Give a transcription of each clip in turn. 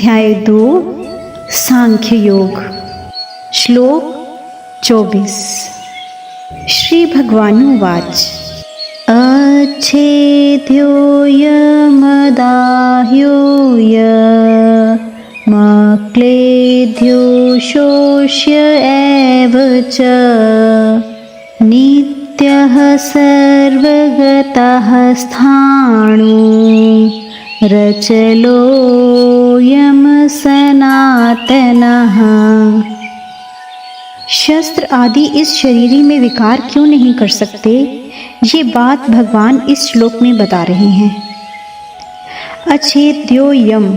अध्याय 2 सांख्य योग। श्लोक 24। श्री भगवानुवाच अच्छेद्योऽयमदाह्योऽयमक्लेद्यो शोष्य एव च नित्यः सर्वगतः स्थाणु रचलोऽयं सनातनः। शस्त्र आदि इस शरीरी में विकार क्यों नहीं कर सकते, ये बात भगवान इस श्लोक में बता रहे हैं। अच्छेद्योऽयम्,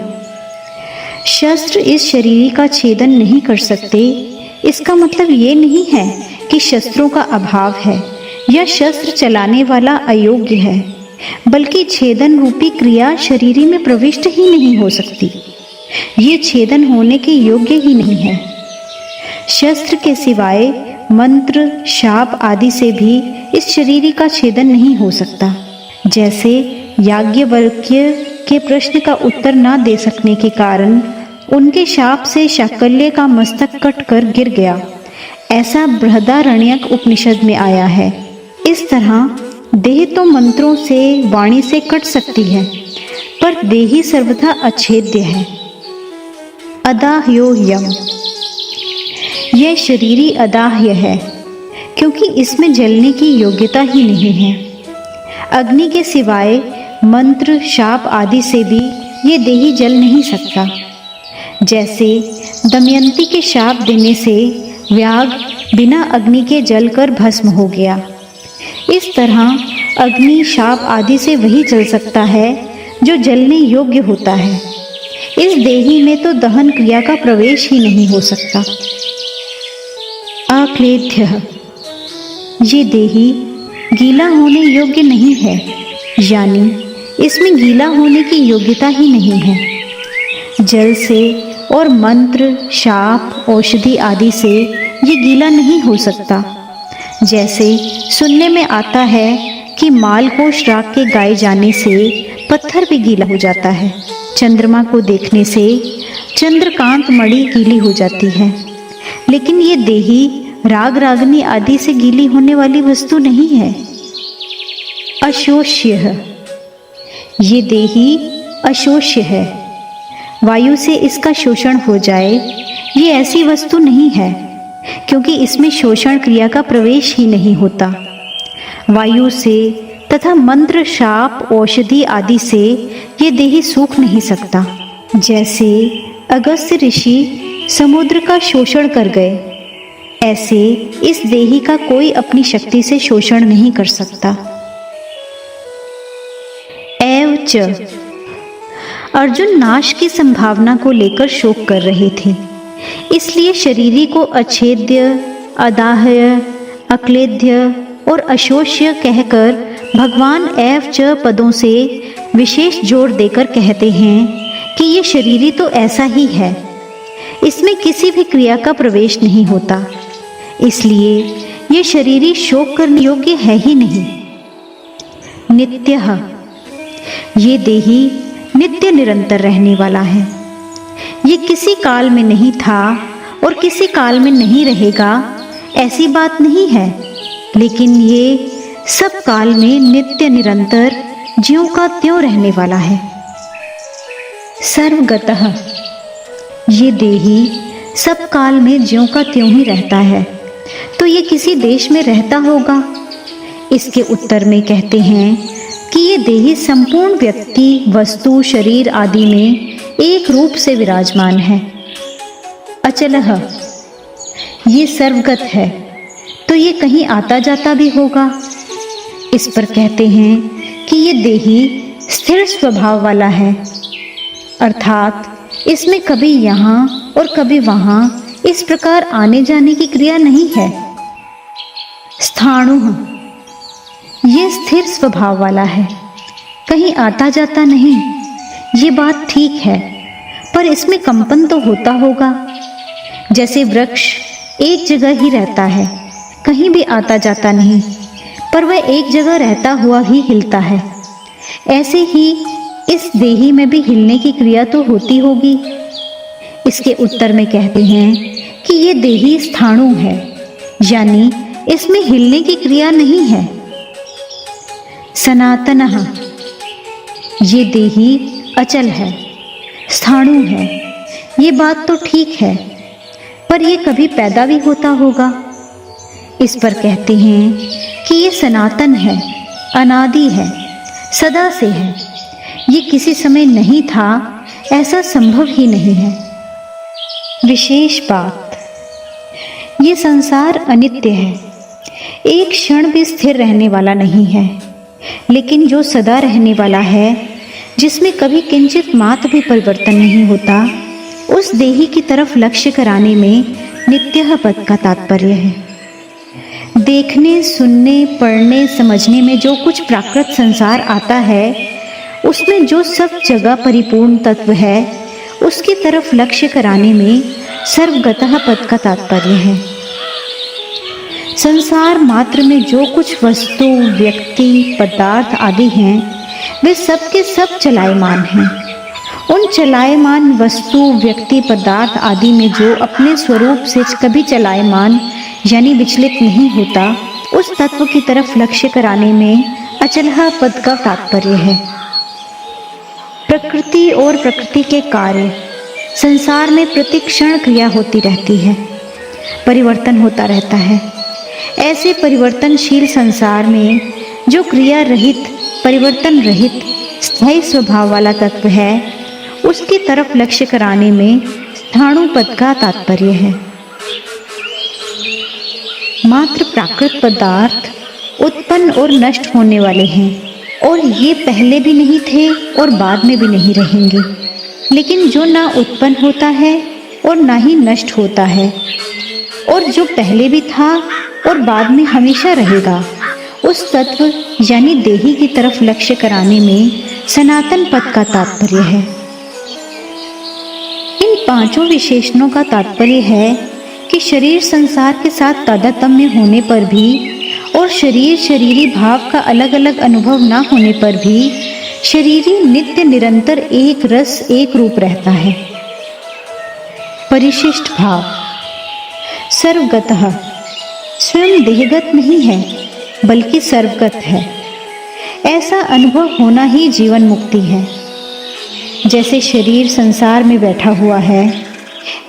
शस्त्र इस शरीरी का छेदन नहीं कर सकते। इसका मतलब ये नहीं है कि शस्त्रों का अभाव है या शस्त्र चलाने वाला अयोग्य है, बल्कि छेदन रूपी क्रिया शरीरी में प्रविष्ट ही नहीं हो सकती। ये छेदन होने के योग्य ही नहीं है। शस्त्र के सिवाय मंत्र, शाप आदि से भी इस शरीरी का छेदन नहीं हो सकता। जैसे याज्ञवल्क्य के प्रश्न का उत्तर न दे सकने के कारण उनके शाप से शाकल्य का मस्तक कट कर गिर गया, ऐसा बृहदारण्यक उपनिषद में आया है। इस तरह देह तो मंत्रों से, वाणी से कट सकती है, पर देही सर्वथा अच्छेद्य है। अदाह्योऽयम्, यह शरीरी अदाह्य है क्योंकि इसमें जलने की योग्यता ही नहीं है। अग्नि के सिवाय मंत्र, शाप आदि से भी ये देही जल नहीं सकता। जैसे दमयंती के शाप देने से व्याघ्र बिना अग्नि के जलकर भस्म हो गया, इस तरह अग्नि, शाप आदि से वही जल सकता है जो जलने योग्य होता है। इस देही में तो दहन क्रिया का प्रवेश ही नहीं हो सकता। अक्लेद्यः, ये देही गीला होने योग्य नहीं है, यानी इसमें गीला होने की योग्यता ही नहीं है। जल से और मंत्र, शाप, औषधि आदि से ये गीला नहीं हो सकता। जैसे सुनने में आता है कि माल को श्राक के गाए जाने से पत्थर भी गीला हो जाता है। चंद्रमा को देखने से चंद्रकांत मणि गीली हो जाती है, लेकिन ये देही राग रागनी आदि से गीली होने वाली वस्तु नहीं है। अशोष्यः, ये देही अशोष्य है। वायु से इसका शोषण हो जाए, ये ऐसी वस्तु नहीं है क्योंकि इसमें शोषण क्रिया का प्रवेश ही नहीं होता। वायु से तथा मंत्र, शाप, औषधि आदि से ये देही सूख नहीं सकता। जैसे अगस्त्य ऋषि समुद्र का शोषण कर गए, ऐसे इस देही का कोई अपनी शक्ति से शोषण नहीं कर सकता। एव च, अर्जुन नाश की संभावना को लेकर शोक कर रहे थे, इसलिए शरीरी को अच्छेद्य, अदाह्य, अक्लेद्य और अशोष्य कहकर भगवान एव च पदों से विशेष जोर देकर कहते हैं कि ये शरीरी तो ऐसा ही है, इसमें किसी भी क्रिया का प्रवेश नहीं होता, इसलिए ये शरीरी शोक करने योग्य है ही नहीं। नित्यः, ये देही नित्य निरंतर रहने वाला है। ये किसी काल में नहीं था और किसी काल में नहीं रहेगा, ऐसी बात नहीं है, लेकिन ये सब काल में नित्य निरंतर ज्यों का त्यों रहने वाला है। सर्वगतः, ये देही सब काल में ज्यों का त्यों ही रहता है, तो ये किसी देश में रहता होगा। इसके उत्तर में कहते हैं कि ये देही संपूर्ण व्यक्ति, वस्तु, शरीर आदि में एक रूप से विराजमान है। अचलः, ये सर्वगत है, तो ये कहीं आता जाता भी होगा। इस पर कहते हैं कि ये देही स्थिर स्वभाव वाला है, अर्थात इसमें कभी यहाँ और कभी वहाँ इस प्रकार आने जाने की क्रिया नहीं है। स्थाणुः, ये स्थिर स्वभाव वाला है, कहीं आता जाता नहीं। ये बात ठीक है, पर इसमें कंपन तो होता होगा। जैसे वृक्ष एक जगह ही रहता है, कहीं भी आता जाता नहीं, पर वह एक जगह रहता हुआ ही हिलता है। ऐसे ही इस देही में भी हिलने की क्रिया तो होती होगी, इसके उत्तर में कहते हैं कि ये देही स्थाणु है, यानी इसमें हिलने की क्रिया नहीं है। सनातनः, ये देही अचल है, स्थाणु है, ये बात तो ठीक है, पर ये कभी पैदा भी होता होगा। इस पर कहते हैं कि ये सनातन है, अनादि है, सदा से है, ये किसी समय नहीं था, ऐसा संभव ही नहीं है। विशेष बात, ये संसार अनित्य है, एक क्षण भी स्थिर रहने वाला नहीं है, लेकिन जो सदा रहने वाला है, जिसमें कभी किंचित मात्र भी परिवर्तन नहीं होता, उस देही की तरफ लक्ष्य कराने में नित्यः पद का तात्पर्य है। देखने, सुनने, पढ़ने, समझने में जो कुछ प्राकृत संसार आता है, उसमें जो सब जगह परिपूर्ण तत्व है, उसकी तरफ लक्ष्य कराने में सर्वगतः पद का तात्पर्य है। संसार मात्र में जो कुछ वस्तु, व्यक्ति, पदार्थ आदि हैं, वे सब के सब चलायमान हैं। उन चलायमान वस्तु, व्यक्ति, पदार्थ आदि में जो अपने स्वरूप से कभी चलायमान यानी विचलित नहीं होता, उस तत्व की तरफ लक्ष्य कराने में अचलः पद का तात्पर्य है। प्रकृति और प्रकृति के कार्य, संसार में प्रति क्षण क्रिया होती रहती है, परिवर्तन होता रहता है। ऐसे परिवर्तनशील संसार में जो क्रिया रहित, परिवर्तन रहित, स्थायी स्वभाव वाला तत्व है, उसकी तरफ लक्ष्य कराने में स्थाणु पद का तात्पर्य है। मात्र प्राकृत पदार्थ उत्पन्न और नष्ट होने वाले हैं, और ये पहले भी नहीं थे और बाद में भी नहीं रहेंगे। लेकिन जो ना उत्पन्न होता है और ना ही नष्ट होता है, और जो पहले भी था और बाद में हमेशा रहेगा, उस तत्व यानी देही की तरफ लक्ष्य कराने में सनातन पद का तात्पर्य है। इन पांचों विशेषणों का तात्पर्य है कि शरीर संसार के साथ तादात्म्य होने पर भी और शरीर शरीरी भाव का अलग अलग अनुभव ना होने पर भी शरीरी नित्य निरंतर एक रस, एक रूप रहता है। परिशिष्ट भाव, सर्वगतः, स्वयं देहगत नहीं है बल्कि सर्वगत है। ऐसा अनुभव होना ही जीवन मुक्ति है। जैसे शरीर संसार में बैठा हुआ है,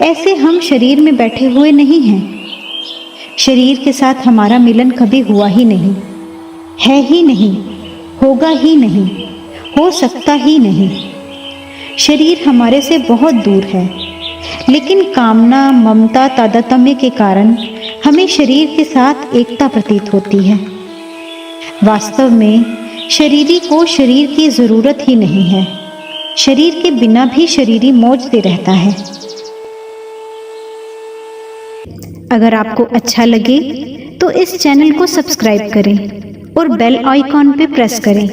ऐसे हम शरीर में बैठे हुए नहीं हैं। शरीर के साथ हमारा मिलन कभी हुआ ही नहीं, है ही नहीं, होगा ही नहीं, हो सकता ही नहीं। शरीर हमारे से बहुत दूर है, लेकिन कामना, ममता, तादात्म्य के कारण हमें शरीर के साथ एकता प्रतीत होती है। वास्तव में शरीरी को शरीर की जरूरत ही नहीं है, शरीर के बिना भी शरीरी मौजते रहता है। अगर आपको अच्छा लगे तो इस चैनल को सब्सक्राइब करें और बेल आइकॉन पे प्रेस करें